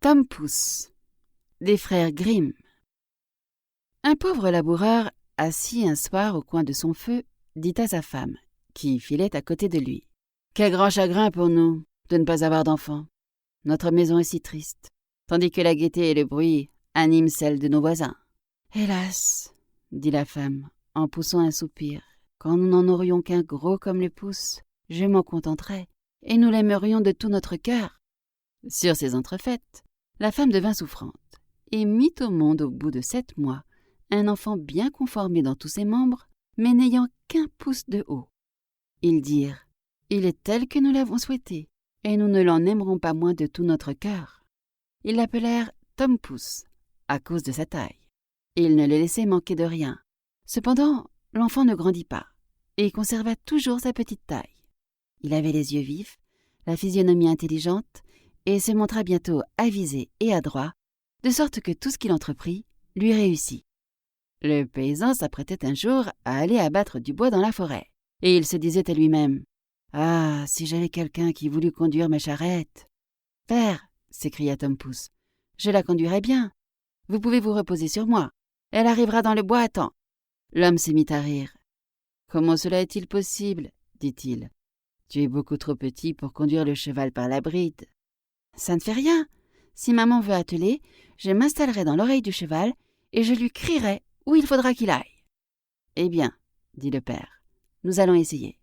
Tom Pouce, des frères Grimm. Un pauvre laboureur, assis un soir au coin de son feu, dit à sa femme, qui filait à côté de lui: « Quel grand chagrin pour nous de ne pas avoir d'enfants. Notre maison est si triste, tandis que la gaieté et le bruit animent celle de nos voisins. »« Hélas, dit la femme, en poussant un soupir, quand nous n'en aurions qu'un gros comme le pouce, je m'en contenterais, et nous l'aimerions de tout notre cœur. » Sur ces entrefaites, la femme devint souffrante et mit au monde au bout de 7 mois un enfant bien conformé dans tous ses membres, mais n'ayant qu'1 pouce de haut. Ils dirent: « Il est tel que nous l'avons souhaité, et nous ne l'en aimerons pas moins de tout notre cœur. » Ils l'appelèrent Tom Pouce, à cause de sa taille. Ils ne le laissaient manquer de rien. Cependant, l'enfant ne grandit pas, et conserva toujours sa petite taille. Il avait les yeux vifs, la physionomie intelligente, et se montra bientôt avisé et adroit, de sorte que tout ce qu'il entreprit lui réussit. Le paysan s'apprêtait un jour à aller abattre du bois dans la forêt, et il se disait à lui-même: « Ah, si j'avais quelqu'un qui voulût conduire ma charrette !»« Père, » s'écria Tom Pouce, « je la conduirai bien. Vous pouvez vous reposer sur moi. Elle arrivera dans le bois à temps. » L'homme se mit à rire. « Comment cela est-il possible ?» dit-il. « Tu es beaucoup trop petit pour conduire le cheval par la bride. »« Ça ne fait rien. Si maman veut atteler, je m'installerai dans l'oreille du cheval et je lui crierai où il faudra qu'il aille. »« Eh bien, » dit le père, « nous allons essayer. »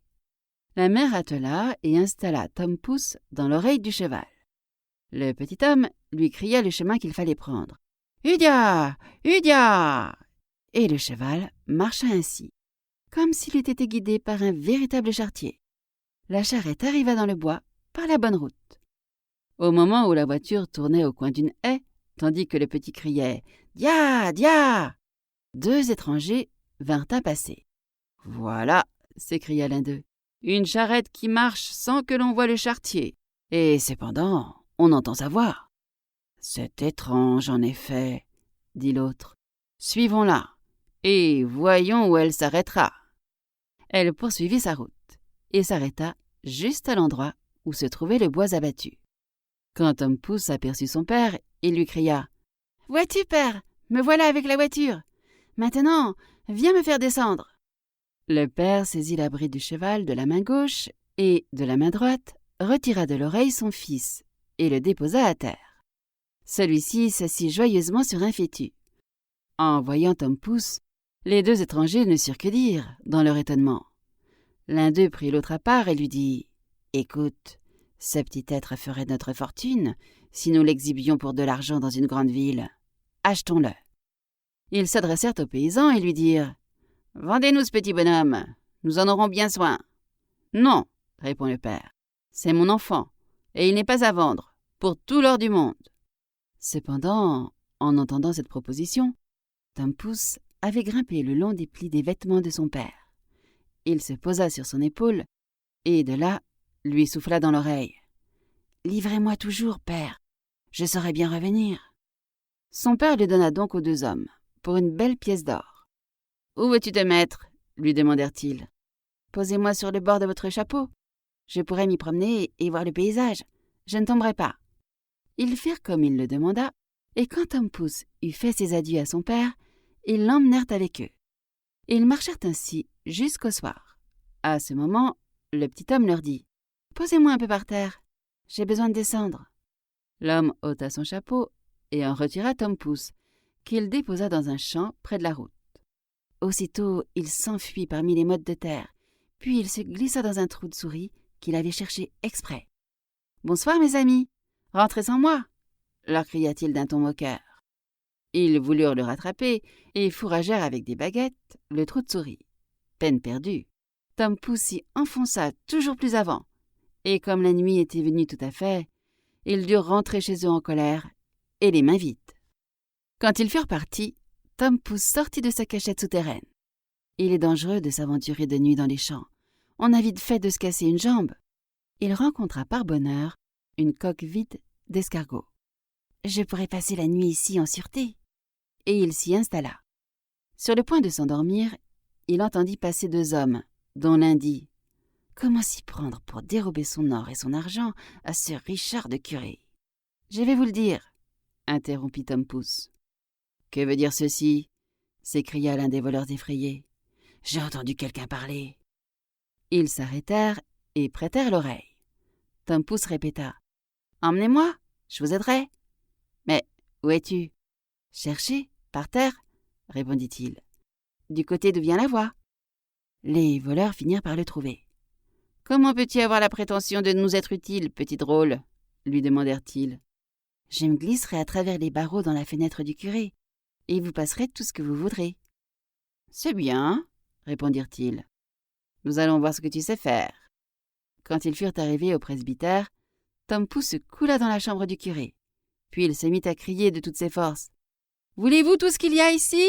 La mère attela et installa Tom Pouce dans l'oreille du cheval. Le petit homme lui cria le chemin qu'il fallait prendre. « Udia! Udia !» Et le cheval marcha ainsi, comme s'il eût été guidé par un véritable charretier. La charrette arriva dans le bois par la bonne route. Au moment où la voiture tournait au coin d'une haie, tandis que le petit criait « Dia! Dia !» 2 étrangers vinrent à passer. « Voilà !» s'écria l'un d'eux, « une charrette qui marche sans que l'on voie le charretier, et cependant on entend sa voix. »« C'est étrange, en effet, » dit l'autre. « Suivons-la, et voyons où elle s'arrêtera. » Elle poursuivit sa route, et s'arrêta juste à l'endroit où se trouvait le bois abattu. Quand Tom Pouce aperçut son père, il lui cria: « Vois-tu, père, me voilà avec la voiture. Maintenant, viens me faire descendre. » Le père saisit la bride du cheval de la main gauche et, de la main droite, retira de l'oreille son fils et le déposa à terre. Celui-ci s'assit joyeusement sur un fétu. En voyant Tom Pouce, les 2 étrangers ne surent que dire, dans leur étonnement. L'un d'eux prit l'autre à part et lui dit: « Écoute, ce petit être ferait notre fortune si nous l'exhibions pour de l'argent dans une grande ville. Achetons-le. » Ils s'adressèrent au paysan et lui dirent: « Vendez-nous ce petit bonhomme, nous en aurons bien soin. »« Non, » répond le père, « c'est mon enfant, et il n'est pas à vendre, pour tout l'or du monde. » Cependant, en entendant cette proposition, Tom Pouce avait grimpé le long des plis des vêtements de son père. Il se posa sur son épaule, et de là, lui souffla dans l'oreille: « Livrez-moi toujours, père, je saurai bien revenir. » Son père le donna donc aux 2 hommes, pour une belle pièce d'or. « Où veux-tu te mettre ?» lui demandèrent-ils. « Posez-moi sur le bord de votre chapeau. Je pourrai m'y promener et voir le paysage. Je ne tomberai pas. » Ils firent comme il le demanda, et quand Tom Pouce eut fait ses adieux à son père, ils l'emmenèrent avec eux. Ils marchèrent ainsi jusqu'au soir. À ce moment, le petit homme leur dit: « Posez-moi un peu par terre. J'ai besoin de descendre. » L'homme ôta son chapeau et en retira Tom Pouce, qu'il déposa dans un champ près de la route. Aussitôt, il s'enfuit parmi les mottes de terre, puis il se glissa dans un trou de souris qu'il avait cherché exprès. « Bonsoir, mes amis, rentrez sans moi !» leur cria-t-il d'un ton moqueur. Ils voulurent le rattraper et fourragèrent avec des baguettes le trou de souris. Peine perdue, Tom Pouce s'y enfonça toujours plus avant, et comme la nuit était venue tout à fait, ils durent rentrer chez eux en colère et les mains vides. Quand ils furent partis, Tom Pouce sortit de sa cachette souterraine. Il est dangereux de s'aventurer de nuit dans les champs. On a vite fait de se casser une jambe. Il rencontra par bonheur une coque vide d'escargots. « Je pourrais passer la nuit ici en sûreté. » Et il s'y installa. Sur le point de s'endormir, il entendit passer 2 hommes, dont l'un dit: « Comment s'y prendre pour dérober son or et son argent à ce Richard de Curé? Je vais vous le dire. interrompit Tom Pouce. « Que veut dire ceci » s'écria l'un des voleurs effrayés. « J'ai entendu quelqu'un parler. » Ils s'arrêtèrent et prêtèrent l'oreille. Tom Pouce répéta. « Emmenez-moi, je vous aiderai. »« Mais où es-tu ?»« Cherchez, par terre, » répondit-il. « Du côté d'où vient la voix. » Les voleurs finirent par le trouver. « Comment peux-tu avoir la prétention de nous être utile, petit drôle ?» lui demandèrent-ils. « Je me glisserai à travers les barreaux dans la fenêtre du curé, et vous passerez tout ce que vous voudrez. »« C'est bien, » répondirent-ils. « Nous allons voir ce que tu sais faire. » Quand ils furent arrivés au presbytère, Tom Pouce se coula dans la chambre du curé. Puis il se mit à crier de toutes ses forces. « Voulez-vous tout ce qu'il y a ici ?»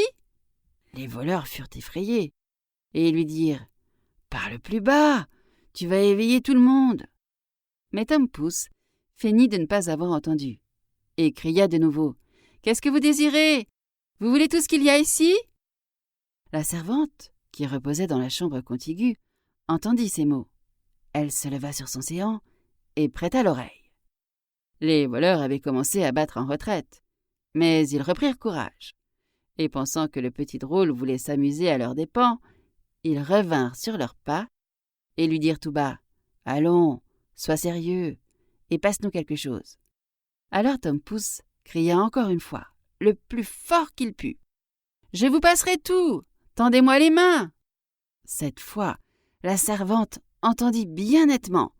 Les voleurs furent effrayés et lui dirent « Parle plus bas, tu vas éveiller tout le monde. » Mais Tom Pouce feignit de ne pas avoir entendu et cria de nouveau « Qu'est-ce que vous désirez ? Vous voulez tout ce qu'il y a ici ?» La servante, qui reposait dans la chambre contiguë, entendit ces mots. Elle se leva sur son séant et prêta l'oreille. Les voleurs avaient commencé à battre en retraite, mais ils reprirent courage. Et pensant que le petit drôle voulait s'amuser à leurs dépens, ils revinrent sur leurs pas et lui dirent tout bas « Allons, sois sérieux et passe-nous quelque chose. » Alors Tom Pouce cria encore une fois, le plus fort qu'il put. « Je vous passerai tout, tendez-moi les mains !» Cette fois, la servante entendit bien nettement.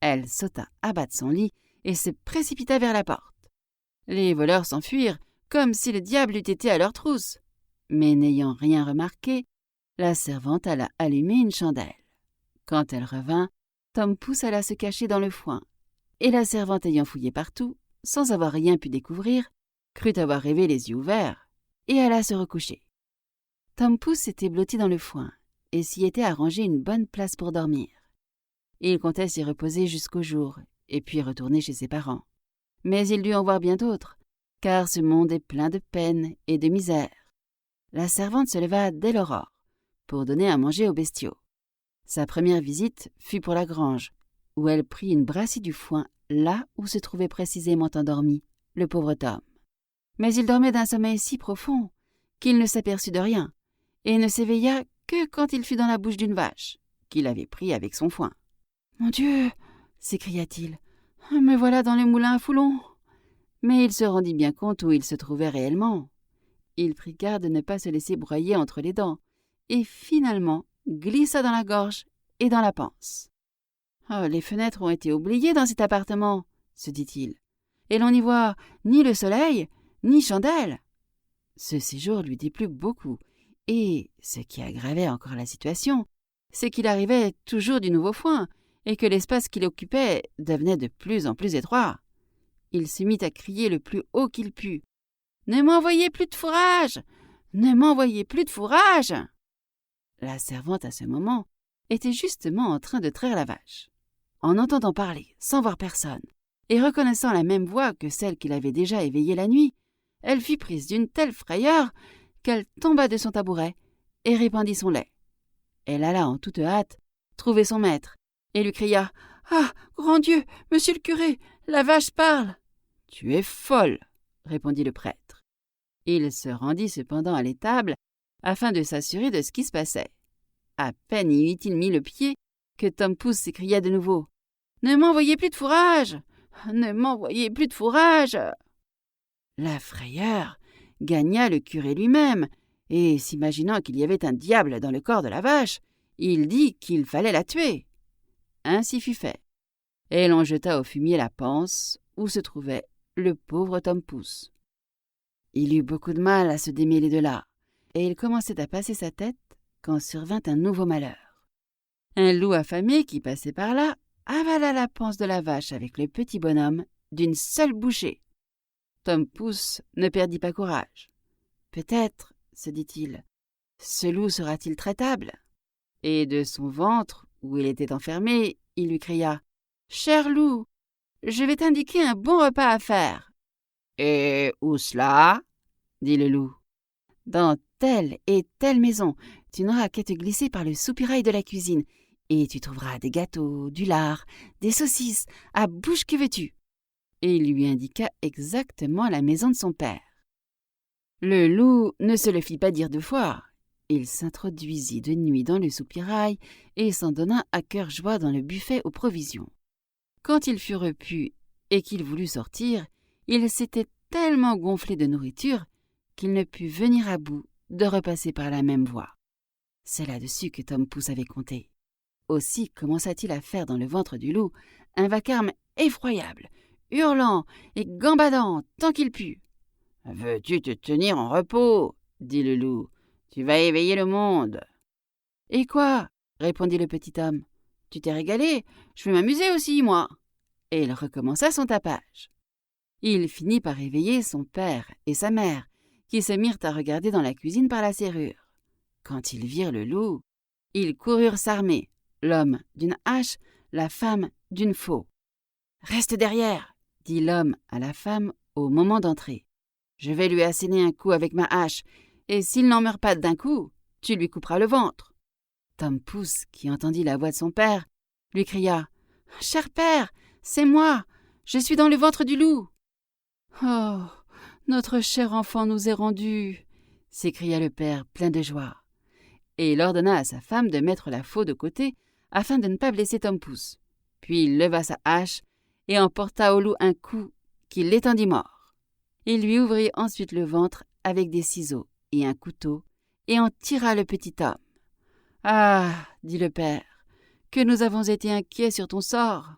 Elle sauta à bas de son lit et se précipita vers la porte. Les voleurs s'enfuirent comme si le diable eût été à leur trousse. Mais n'ayant rien remarqué, la servante alla allumer une chandelle. Quand elle revint, Tom Pouce alla se cacher dans le foin, et la servante ayant fouillé partout, sans avoir rien pu découvrir, crut avoir rêvé les yeux ouverts, et alla se recoucher. Tom Pouce s'était blotti dans le foin, et s'y était arrangé une bonne place pour dormir. Il comptait s'y reposer jusqu'au jour, et puis retourner chez ses parents. Mais il dut en voir bien d'autres, car ce monde est plein de peine et de misère. La servante se leva dès l'aurore, pour donner à manger aux bestiaux. Sa première visite fut pour la grange, où elle prit une brassie du foin là où se trouvait précisément endormi le pauvre Tom. Mais il dormait d'un sommeil si profond qu'il ne s'aperçut de rien, et ne s'éveilla que quand il fut dans la bouche d'une vache, qu'il avait pris avec son foin. « Mon Dieu !» s'écria-t-il. « Me voilà dans le moulin à foulon !» Mais il se rendit bien compte où il se trouvait réellement. Il prit garde de ne pas se laisser broyer entre les dents, et finalement glissa dans la gorge et dans la panse. « Oh, les fenêtres ont été oubliées dans cet appartement, » se dit-il, « et l'on n'y voit ni le soleil, ni chandelle. » Ce séjour lui déplut beaucoup, et, ce qui aggravait encore la situation, c'est qu'il arrivait toujours du nouveau foin, et que l'espace qu'il occupait devenait de plus en plus étroit. Il se mit à crier le plus haut qu'il put. « Ne m'envoyez plus de fourrage! Ne m'envoyez plus de fourrage !» La servante, à ce moment, était justement en train de traire la vache. En entendant parler, sans voir personne, et reconnaissant la même voix que celle qui l'avait déjà éveillée la nuit, elle fut prise d'une telle frayeur qu'elle tomba de son tabouret et répandit son lait. Elle alla en toute hâte trouver son maître et lui cria « Ah, grand Dieu, monsieur le curé, la vache parle !»« Tu es folle !» répondit le prêtre. Il se rendit cependant à l'étable afin de s'assurer de ce qui se passait. À peine y eut-il mis le pied que Tom Pouce s'écria de nouveau « Ne m'envoyez plus de fourrage! Ne m'envoyez plus de fourrage !» La frayeur gagna le curé lui-même, et s'imaginant qu'il y avait un diable dans le corps de la vache, il dit qu'il fallait la tuer. Ainsi fut fait, et l'on jeta au fumier la panse où se trouvait le pauvre Tom Pouce. Il eut beaucoup de mal à se démêler de là, et il commençait à passer sa tête quand survint un nouveau malheur. Un loup affamé qui passait par là avala la panse de la vache avec le petit bonhomme d'une seule bouchée. Tom Pouce ne perdit pas courage. « Peut-être, se dit-il, ce loup sera-t-il traitable ?» Et de son ventre, où il était enfermé, il lui cria « Cher loup, je vais t'indiquer un bon repas à faire. »« Et où cela ?» dit le loup. « Dans telle et telle maison, tu n'auras qu'à te glisser par le soupirail de la cuisine, et tu trouveras des gâteaux, du lard, des saucisses, à bouche que veux-tu. » et il lui indiqua exactement la maison de son père. Le loup ne se le fit pas dire deux fois. Il s'introduisit de nuit dans le soupirail et s'en donna à cœur joie dans le buffet aux provisions. Quand il fut repu et qu'il voulut sortir, il s'était tellement gonflé de nourriture qu'il ne put venir à bout de repasser par la même voie. C'est là-dessus que Tom Pouce avait compté. Aussi commença-t-il à faire dans le ventre du loup un vacarme effroyable, hurlant et gambadant tant qu'il put. « Veux-tu te tenir en repos ?» dit le loup. « Tu vas éveiller le monde. »« Et quoi ?» répondit le petit homme. « Tu t'es régalé, je vais m'amuser aussi, moi. » Et il recommença son tapage. Il finit par réveiller son père et sa mère, qui se mirent à regarder dans la cuisine par la serrure. Quand ils virent le loup, ils coururent s'armer, l'homme d'une hache, la femme d'une faux. « Reste derrière !» dit l'homme à la femme au moment d'entrer. « Je vais lui asséner un coup avec ma hache, et s'il n'en meurt pas d'un coup, tu lui couperas le ventre. » Tom Pouce, qui entendit la voix de son père, lui cria « Cher père, c'est moi, je suis dans le ventre du loup. »« Oh, notre cher enfant nous est rendu !» s'écria le père plein de joie. Et il ordonna à sa femme de mettre la faux de côté afin de ne pas blesser Tom Pouce. Puis il leva sa hache et en porta au loup un coup qui l'étendit mort. Il lui ouvrit ensuite le ventre avec des ciseaux et un couteau et en tira le petit homme. « Ah !» dit le père, « que nous avons été inquiets sur ton sort. »«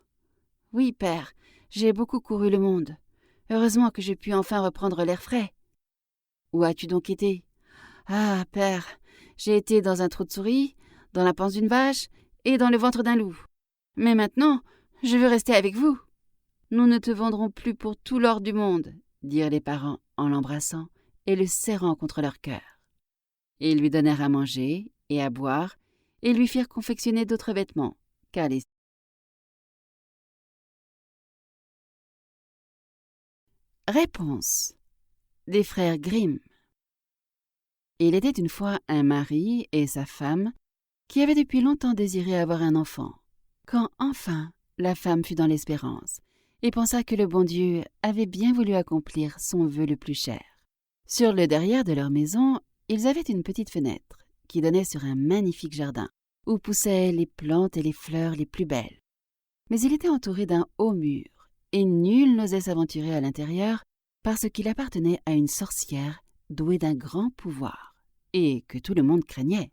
Oui, père, j'ai beaucoup couru le monde. Heureusement que j'ai pu enfin reprendre l'air frais. »« Où as-tu donc été ?»« Ah, père, j'ai été dans un trou de souris, dans la panse d'une vache et dans le ventre d'un loup. Mais maintenant, je veux rester avec vous. »« Nous ne te vendrons plus pour tout l'or du monde, » dirent les parents en l'embrassant et le serrant contre leur cœur. Ils lui donnèrent à manger et à boire et lui firent confectionner d'autres vêtements, car les... Réponse des frères Grimm. Il était une fois un mari et sa femme qui avaient depuis longtemps désiré avoir un enfant. Quand enfin la femme fut dans l'espérance et pensa que le bon Dieu avait bien voulu accomplir son vœu le plus cher. Sur le derrière de leur maison, ils avaient une petite fenêtre qui donnait sur un magnifique jardin où poussaient les plantes et les fleurs les plus belles. Mais il était entouré d'un haut mur et nul n'osait s'aventurer à l'intérieur parce qu'il appartenait à une sorcière douée d'un grand pouvoir et que tout le monde craignait.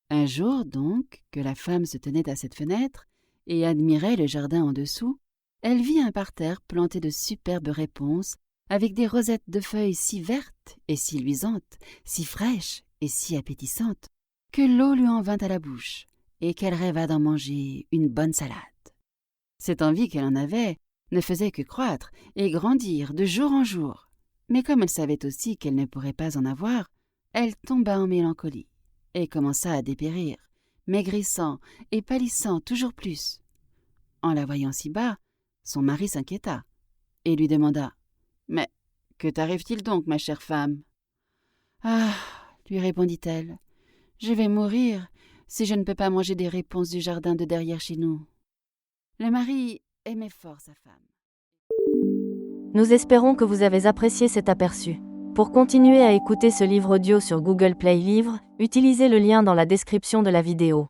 Un jour donc, que la femme se tenait à cette fenêtre et admirait le jardin en dessous, elle vit un parterre planté de superbes réponses avec des rosettes de feuilles si vertes et si luisantes, si fraîches et si appétissantes, que l'eau lui en vint à la bouche et qu'elle rêva d'en manger une bonne salade. Cette envie qu'elle en avait ne faisait que croître et grandir de jour en jour. Mais comme elle savait aussi qu'elle ne pourrait pas en avoir, elle tomba en mélancolie et commença à dépérir, maigrissant et pâlissant toujours plus. En la voyant si bas, son mari s'inquiéta et lui demanda « Mais que t'arrive-t-il donc, ma chère femme ?»« Ah !» lui répondit-elle, « je vais mourir si je ne peux pas manger des réponses du jardin de derrière chez nous. » Le mari aimait fort sa femme. Nous espérons que vous avez apprécié cet aperçu. Pour continuer à écouter ce livre audio sur Google Play Livres, utilisez le lien dans la description de la vidéo.